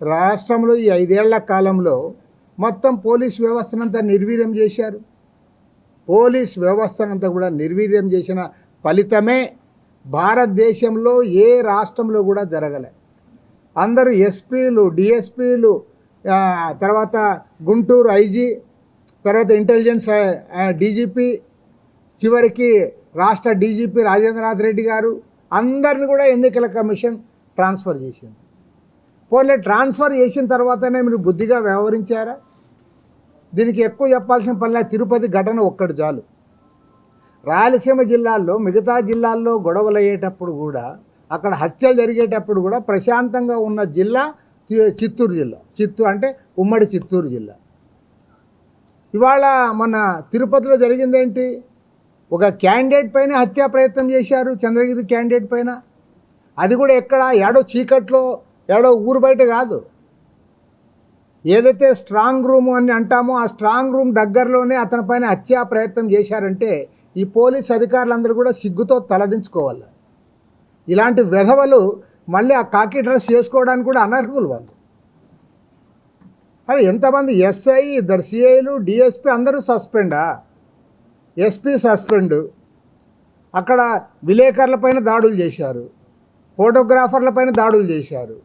రాష్ట్రంలో ఈ 5 ఏళ్ల కాలంలో మొత్తం పోలీస్ వ్యవస్థనంతా నిర్వీర్యం చేశారు. పోలీస్ వ్యవస్థనంతా కూడా నిర్వీర్యం చేసిన ఫలితమే భారతదేశంలో ఏ రాష్ట్రంలో కూడా జరగలే. అందరూ ఎస్పీలు, డిఎస్పీలు, తర్వాత గుంటూరు ఐజీ, తర్వాత ఇంటెలిజెన్స్ డీజీపీ, చివరికి రాష్ట్ర డీజీపీ రాజేంద్రనాథ్ రెడ్డి గారు అందరిని కూడా ఎన్నికల కమిషన్ ట్రాన్స్ఫర్ చేసింది. పోలే ట్రాన్స్ఫర్ చేసిన తర్వాతనే మీరు బుద్ధిగా వ్యవహరించారా? దీనికి ఎక్కువ చెప్పాల్సిన పనిలే. తిరుపతి ఘటన ఒక్కటి చాలు. రాయలసీమ జిల్లాల్లో మిగతా జిల్లాల్లో గొడవలు అయ్యేటప్పుడు కూడా, అక్కడ హత్యలు జరిగేటప్పుడు కూడా ప్రశాంతంగా ఉన్న జిల్లా చిత్తూరు జిల్లా. చిత్తూరు అంటే ఉమ్మడి చిత్తూరు జిల్లా. ఇవాళ మన తిరుపతిలో జరిగిందేంటి? ఒక క్యాండిడేట్ పైన హత్యా ప్రయత్నం చేశారు, చంద్రగిరి క్యాండిడేట్ పైన. అది కూడా ఎక్కడ? ఏడో చీకట్లో, ఏడో ఊరు బయట కాదు. ఏదైతే స్ట్రాంగ్ రూమ్ అని అంటామో ఆ స్ట్రాంగ్ రూమ్ దగ్గరలోనే అతని పైన హత్యా ప్రయత్నం చేశారంటే ఈ పోలీస్ అధికారులందరూ కూడా సిగ్గుతో తలదించుకోవాలి. ఇలాంటి వెధవలు మళ్ళీ ఆ కాకి డ్రెస్ చేసుకోవడానికి కూడా అనర్హులు వాళ్ళు. అది ఎంతమంది ఎస్ఐ, ఇద్దరు సిఐలు, డిఎస్పీ అందరూ సస్పెండా? SP suspend. అక్కడ విలేకరులపైన దాడులు చేశారు, ఫోటోగ్రాఫర్లపైన దాడులు చేశారు.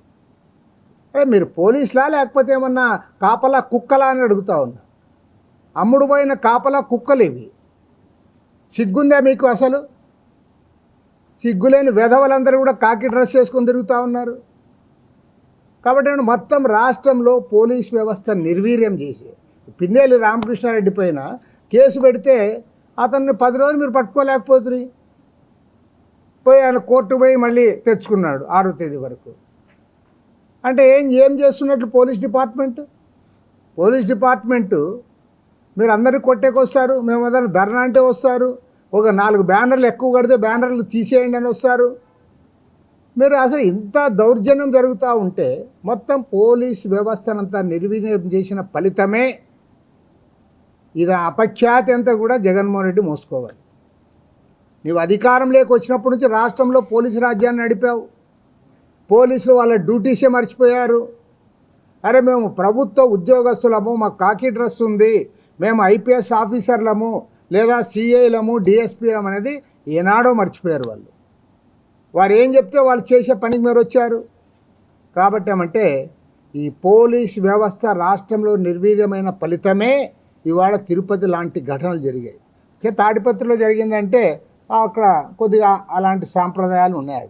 అరే మీరు పోలీసులా లేకపోతే ఏమన్నా కాపలా కుక్కలా అని అడుగుతా ఉన్నా. అమ్ముడు పోయిన కాపలా కుక్కలు ఇవి. సిగ్గుందా మీకు అసలు? సిగ్గులేని వెధవలందరూ కూడా కాకి డ్రెస్ చేసుకొని తిరుగుతూ ఉన్నారు. కాబట్టి నేను మొత్తం రాష్ట్రంలో పోలీస్ వ్యవస్థ నిర్వీర్యం చేసి పిన్నెల్లి రామకృష్ణారెడ్డి పైన కేసు పెడితే అతన్ని 10 రోజులు మీరు పట్టుకోలేకపోతుంది. పోయి ఆయన కోర్టు పోయి మళ్ళీ తెచ్చుకున్నాడు 6వ తేదీ వరకు. అంటే ఏం చేస్తున్నట్లు పోలీస్ డిపార్ట్మెంటు మీరు అందరినీ కొట్టేకొస్తారు. మేము ఏదైనా ధర్నా అంటే వస్తారు, ఒక 4 బ్యానర్లు ఎక్కువ కడితే బ్యానర్లు తీసేయండి అని వస్తారు. మీరు అసలు ఇంత దౌర్జన్యం జరుగుతూ ఉంటే మొత్తం పోలీస్ వ్యవస్థనంతా నిర్వీర్యం చేసిన ఫలితమే ఇది. అపఖ్యాతి అంతా కూడా జగన్మోహన్ రెడ్డి మోసుకోవాలి. నీవు అధికారంలోకి వచ్చినప్పటి నుంచి రాష్ట్రంలో పోలీసు రాజ్యాన్ని నడిపావు. పోలీసులు వాళ్ళ డ్యూటీసే మర్చిపోయారు. అరే మేము ప్రభుత్వ ఉద్యోగస్తులము, మాకు కాకి డ్రెస్ ఉంది, మేము ఐపీఎస్ ఆఫీసర్లము లేదా సిఐలము, డిఎస్పీలము అనేది ఏనాడో మర్చిపోయారు వాళ్ళు. వారు ఏం చెప్తే వాళ్ళు చేసే పనికి మీరు వచ్చారు. కాబట్టి ఏమంటే ఈ పోలీస్ వ్యవస్థ రాష్ట్రంలో నిర్వీర్యమైన ఫలితమే ఇవాళ తిరుపతి లాంటి ఘటనలు జరిగాయి. తాడిపత్రిలో జరిగిందంటే అక్కడ కొద్దిగా అలాంటి సాంప్రదాయాలు ఉన్నాయి.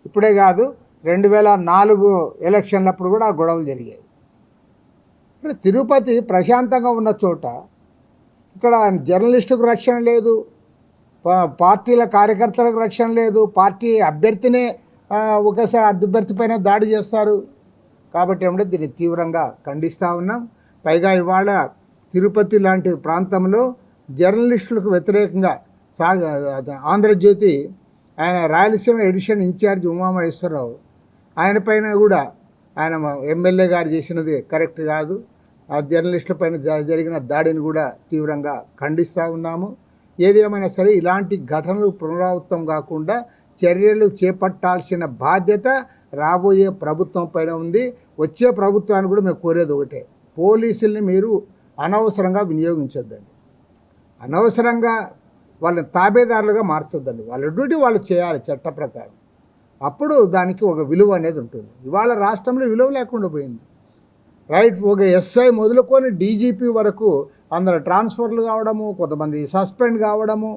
ఇప్పుడే కాదు, 2004 ఎలక్షన్లప్పుడు కూడా ఆ గొడవలు జరిగాయి. తిరుపతి ప్రశాంతంగా ఉన్న చోట ఇక్కడ జర్నలిస్టుకు రక్షణ లేదు, పార్టీల కార్యకర్తలకు రక్షణ లేదు, పార్టీ అభ్యర్థినే ఒకసారి అభ్యర్థి పైన దాడి చేస్తారు. కాబట్టి ఏమంటే దీన్ని తీవ్రంగా ఖండిస్తూ ఉన్నాం. పైగా ఇవాళ తిరుపతి లాంటి ప్రాంతంలో జర్నలిస్టులకు వ్యతిరేకంగా ఆంధ్రజ్యోతి ఆయన రాయలసీమ ఎడిషన్ ఇన్ఛార్జ్ ఉమామహేశ్వరరావు ఆయన పైన కూడా ఆయన ఎమ్మెల్యే గారు చేసినది కరెక్ట్ కాదు. ఆ జర్నలిస్టుల పైన జరిగిన దాడిని కూడా తీవ్రంగా ఖండిస్తూ ఉన్నాము. ఏది ఏమైనా సరే ఇలాంటి ఘటనలు పునరావృతం కాకుండా చర్యలు చేపట్టాల్సిన బాధ్యత రాబోయే ప్రభుత్వం పైన ఉంది. వచ్చే ప్రభుత్వాన్ని కూడా మేము కోరేది ఒకటే, పోలీసుల్ని మీరు అనవసరంగా వినియోగించొద్దండి, అనవసరంగా వాళ్ళని తాబేదారులుగా మార్చొద్దండి. వాళ్ళ డ్యూటీ వాళ్ళు చేయాలి చట్ట ప్రకారం. అప్పుడు దానికి ఒక విలువ అనేది ఉంటుంది. ఇవాళ రాష్ట్రంలో విలువ లేకుండా పోయింది. రైట్, ఒక ఎస్ఐ మొదలుకొని డీజీపీ వరకు అందరు ట్రాన్స్ఫర్లు కావడము, కొంతమంది సస్పెండ్ కావడము,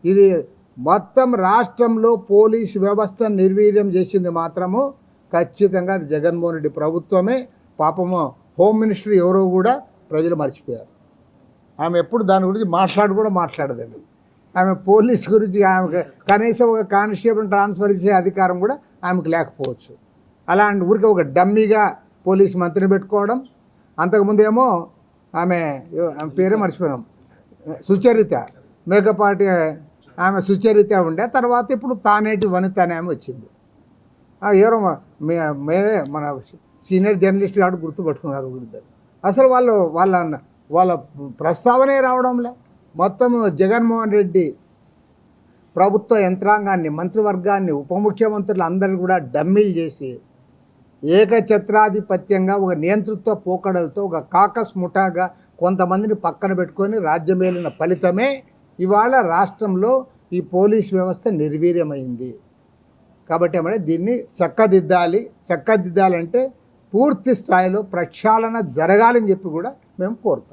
ఇది మొత్తం రాష్ట్రంలో పోలీస్ వ్యవస్థ నిర్వీర్యం చేసింది మాత్రము ఖచ్చితంగా అది జగన్మోహన్ రెడ్డి ప్రభుత్వమే. పాపము హోమ్ మినిస్టర్ ఎవరో కూడా ప్రజలు మర్చిపోయారు. ఆమె ఎప్పుడు దాని గురించి మాట్లాడదండి. ఆమె పోలీస్ గురించి ఆమెకు కనీసం ఒక కానిస్టేబుల్ ట్రాన్స్ఫర్ చేసే అధికారం కూడా ఆమెకు లేకపోవచ్చు. అలాంటి ఊరికి ఒక డమ్మీగా పోలీస్ మంత్రిని పెట్టుకోవడం. అంతకుముందు ఏమో ఆమె పేరే మర్చిపోయినాం, సుచరిత, మేకపాటి ఆమె సుచరిత ఉండే. తర్వాత ఇప్పుడు తానేటి వనిత అనే ఆమె వచ్చింది. ఎవరో మేమే మన సీనియర్ జర్నలిస్ట్ కాబట్టి గుర్తుపట్టుకున్నారు గురిద్దరు. అసలు వాళ్ళ ప్రస్తావనే రావడంలే. మొత్తం జగన్మోహన్ రెడ్డి ప్రభుత్వ యంత్రాంగాన్ని, మంత్రివర్గాన్ని, ఉప ముఖ్యమంత్రులు అందరినీ కూడా డమ్మీలు చేసి ఏకఛత్రాధిపత్యంగా ఒక నియంతృత్వ పోకడలతో ఒక కాకస్ ముఠాగా కొంతమందిని పక్కన పెట్టుకొని రాజ్యమేలిన ఫలితమే ఇవాళ రాష్ట్రంలో ఈ పోలీస్ వ్యవస్థ నిర్వీర్యమైంది. కాబట్టి ఏమంటే దీన్ని చక్కదిద్దాలంటే పూర్తి స్థాయిలో ప్రక్షాళన జరగాలని చెప్పి కూడా మేము కోరుతాం.